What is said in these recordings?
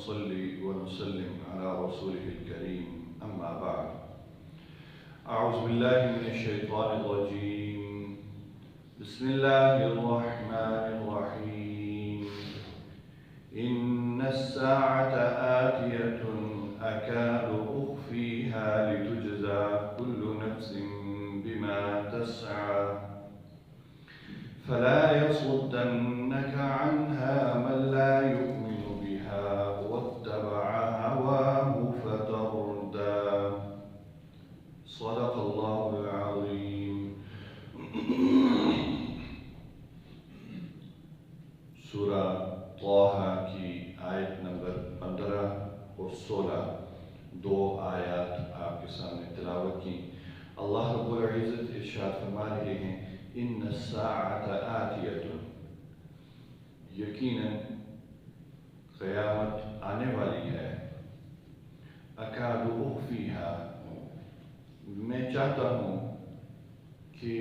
ونصلي ونسلم على رسوله الكريم أما بعد. أعوذ بالله من الشيطان الرجيم. بسم الله الرحمن الرحيم. إن الساعة آتية أكاد أخفيها لتجزى كل نفس بما تسعى فلا يصدنك عنها من لا يؤمن بها واتبع هواه فتردى. صدق الله العظيم. سورہ طٰہٰ کی آیت نمبر 15 اور 16 دو آیات آپ کے سامنے تلاوت کی. اللہ رب العزت ارشاد فرما رہے ہیں ان الساعۃ آتیۃ، یقیناً قیامت آنے والی ہے. اکاد اخفیہا، میں چاہتا ہوں کہ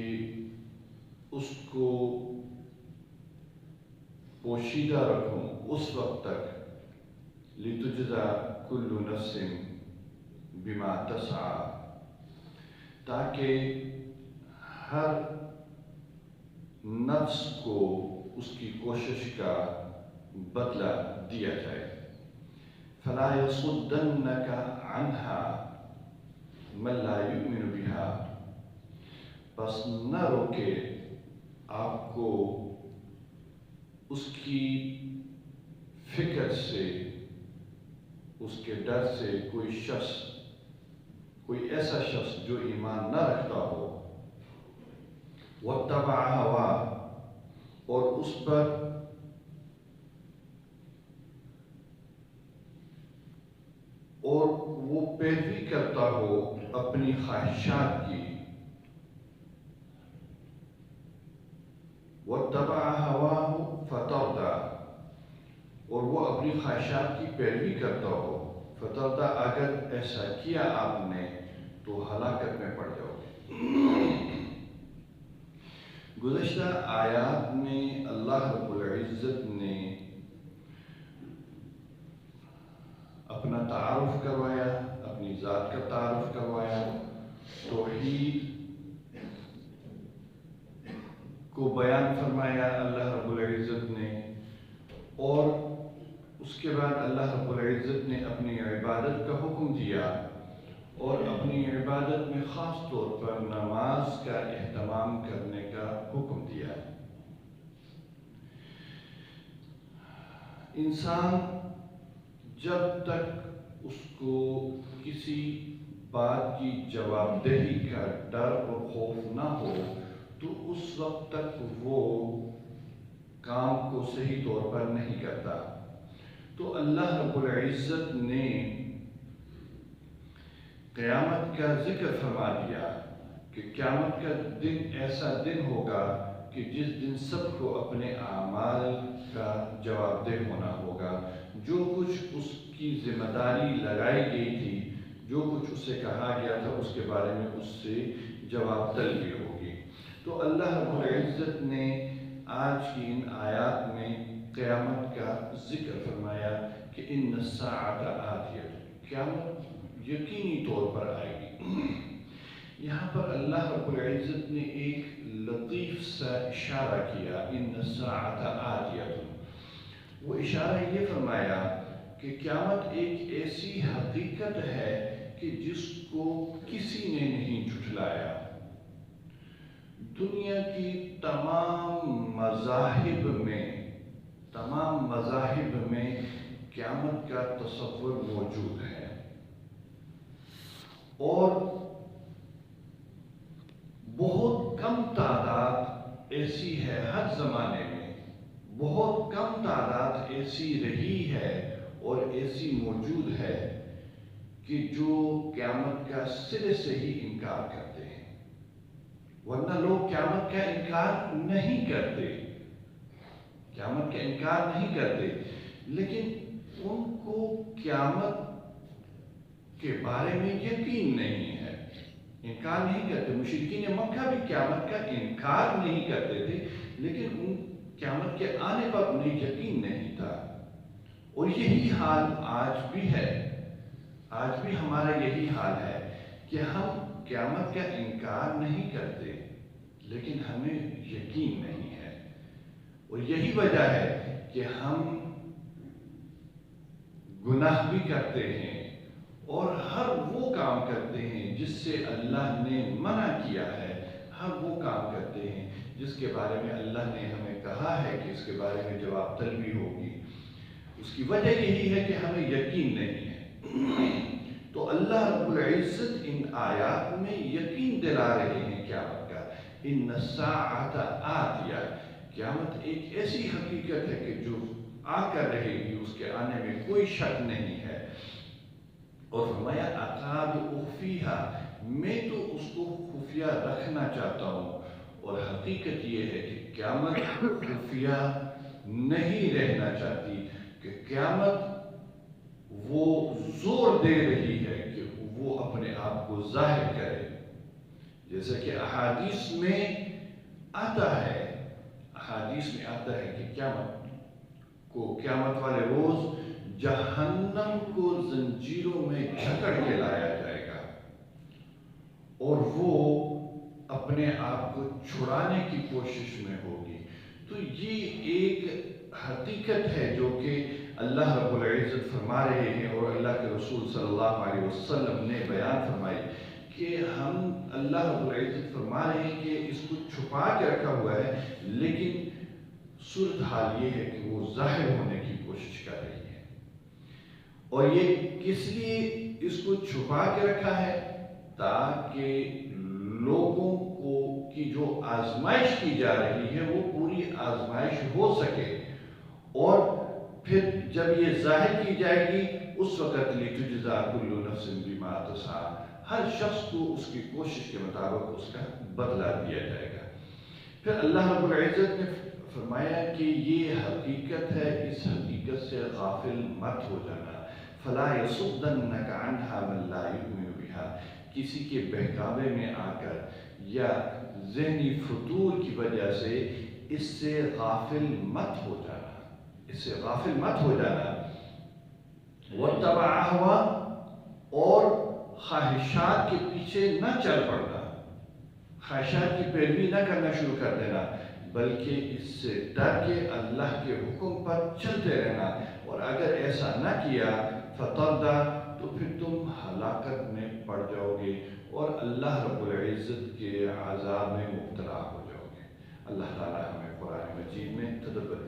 اس کو پوشیدہ رکھوں اس وقت تک. لتجزا کل نفس بما تسعی، تاکہ ہر نفس کو اس کی کوشش کا بدلہ دیا جائے. فلا یصدنک عنہا من لا یؤمن بہا، پس نہ روکے آپ کو اس کی فکر سے، اس کے ڈر سے کوئی ایسا شخص جو ایمان نہ رکھتا ہو. واتبع هواه، اور اس پر اور وہ پیروی کرتا ہو اپنی خواہشات کی. واتبع هواه فتردى، اور وہ اپنی خواہشات کی پیروی کرتا ہو. فتردى، اگر ایسا کیا آپ نے تو ہلاکت میں پڑ جاؤ گے. گزشتہ آیات میں اللہ رب العزت نے اپنا تعارف کروایا، اپنی ذات کا تعارف کروایا، توحید کو بیان فرمایا اللہ رب العزت نے، اور اس کے بعد اللہ رب العزت نے اپنی عبادت کا حکم دیا، اور اپنی عبادت میں خاص طور پر نماز کا اہتمام کرنے کا حکم دیا. انسان جب تک اس کو کسی بات کی جواب دہی کا ڈر اور خوف نہ ہو تو اس وقت تک وہ کام کو صحیح طور پر نہیں کرتا. تو اللہ رب العزت نے قیامت کا ذکر فرما دیا کہ قیامت کا دن ایسا دن ہوگا کہ جس دن سب کو اپنے اعمال کا جواب دہ ہونا ہوگا. جو کچھ اس کی ذمہ داری لگائی گئی تھی، جو کچھ اسے کہا گیا تھا، اس کے بارے میں اس سے جواب طلبی ہوگی. تو اللہ رب العزت نے آج کی ان آیات میں قیامت کا ذکر فرمایا کہ ان الساعۃ آتیۃ، قیامت یقینی طور پر آئے گی. یہاں پر اللہ رب العزت نے ایک لطیف سا اشارہ کیا، ان الساعۃ آتیۃ. وہ اشارہ یہ فرمایا کہ قیامت ایک ایسی حقیقت ہے کہ جس کو کسی نے نہیں جھٹلایا. دنیا کی تمام مذاہب میں قیامت کا تصور موجود ہے، اور بہت کم تعداد ایسی ہے، ہر زمانے میں بہت کم تعداد ایسی رہی ہے اور ایسی موجود ہے کہ جو قیامت کا سرے سے ہی انکار کرتے ہیں. ورنہ لوگ قیامت کا انکار نہیں کرتے، قیامت کا انکار نہیں کرتے، لیکن ان کو قیامت کے بارے میں یقین نہیں ہے، انکار نہیں کرتے. مشرکین مکہ بھی قیامت کا انکار نہیں کرتے تھے، لیکن ان قیامت کے آنے پر انہیں یقین نہیں تھا. اور یہی حال آج بھی ہے، آج بھی ہمارا یہی حال ہے کہ ہم قیامت کا انکار نہیں کرتے لیکن ہمیں یقین نہیں ہے، اور یہی وجہ ہے کہ ہم گناہ بھی کرتے ہیں اور ہر وہ کام کرتے ہیں جس سے اللہ نے منع کیا ہے، ہم وہ کام کرتے ہیں جس کے بارے میں اللہ نے ہمیں کہا ہے کہ اس کے بارے میں جواب طلبی ہوگی۔ اس کی وجہ یہی ہے کہ ہمیں یقین نہیں ہے۔ تو اللہ رب العزت ان آیات میں یقین دلا رہے ہیں قیامت کا، ان الساعۃ آتیہ، قیامت ایک ایسی حقیقت ہے کہ جو آ کر رہے گی، اس کے آنے میں کوئی شک نہیں ہے۔ اور فرمایا اکاد اخفیہا، میں تو اس کو خفیہ رکھنا چاہتا ہوں، اور حقیقت یہ ہے کہ قیامت خفیہ نہیں رہنا چاہتی، کہ قیامت وہ زور دے رہی ہے کہ وہ اپنے آپ کو ظاہر کرے، جیسا کہ احادیث میں آتا ہے، احادیث میں آتا ہے کہ قیامت والے روز جہنم کو زنجیروں میں جکڑ کے لایا جائے گا، اور وہ اپنے آپ کو چھڑانے کی کوشش میں ہوگی۔ تو یہ ایک حقیقت ہے جو کہ اللہ رب العزت فرما رہے ہیں، اور اللہ کے رسول صلی اللہ علیہ وسلم نے بیان فرمائی کہ اللہ رب العزت فرما رہے ہیں کہ اس کو چھپا کے رکھا ہوا ہے، لیکن صورتحال یہ ہے کہ وہ ظاہر ہونے کی کوشش کر رہی ہے۔ اور یہ کس لیے اس کو چھپا کے رکھا ہے؟ تاکہ لوگوں کی جو آزمائش کی جا رہی ہے وہ پوری آزمائش ہو سکے، اور پھر جب یہ ظاہر کی جائے گی اس وقت لِتُجْزَىٰ كُلُّ نَفْسٍ بِمَا تَسْعَىٰ، ہر شخص کو اس کی کوشش کے مطابق اس کا بدلہ دیا جائے گا۔ پھر اللہ رب العزت نے فرمایا کہ یہ حقیقت ہے، اس حقیقت سے غافل مت ہو جانا۔ فَلَا يَصُدَّنَّكَ عَنْهَا مَن لَّا يُؤْمِنُ بِهَا، کسی کے بہکاوے میں آ کر یا ذہنی فتور کی وجہ سے اس سے غافل مت ہو جانا، اس سے غافل مت ہو جانا۔ وَاتَّبَعَ هَوَاهُ، اور خواہشات کے پیچھے نہ چل پڑنا، خواہشات کی پیروی نہ کرنا شروع کر دینا، بلکہ اس سے ڈر کے اللہ کے حکم پر چلتے رہنا، اور اگر ایسا نہ کیا فَتَرْدَىٰ، تو پھر تم ہلاکت میں پڑ جاؤ گے اور اللہ رب العزت کے عذاب میں مبتلا ہو جاؤ گے۔ اللہ تعالیٰ ہمیں قرآن مجید میں تدبر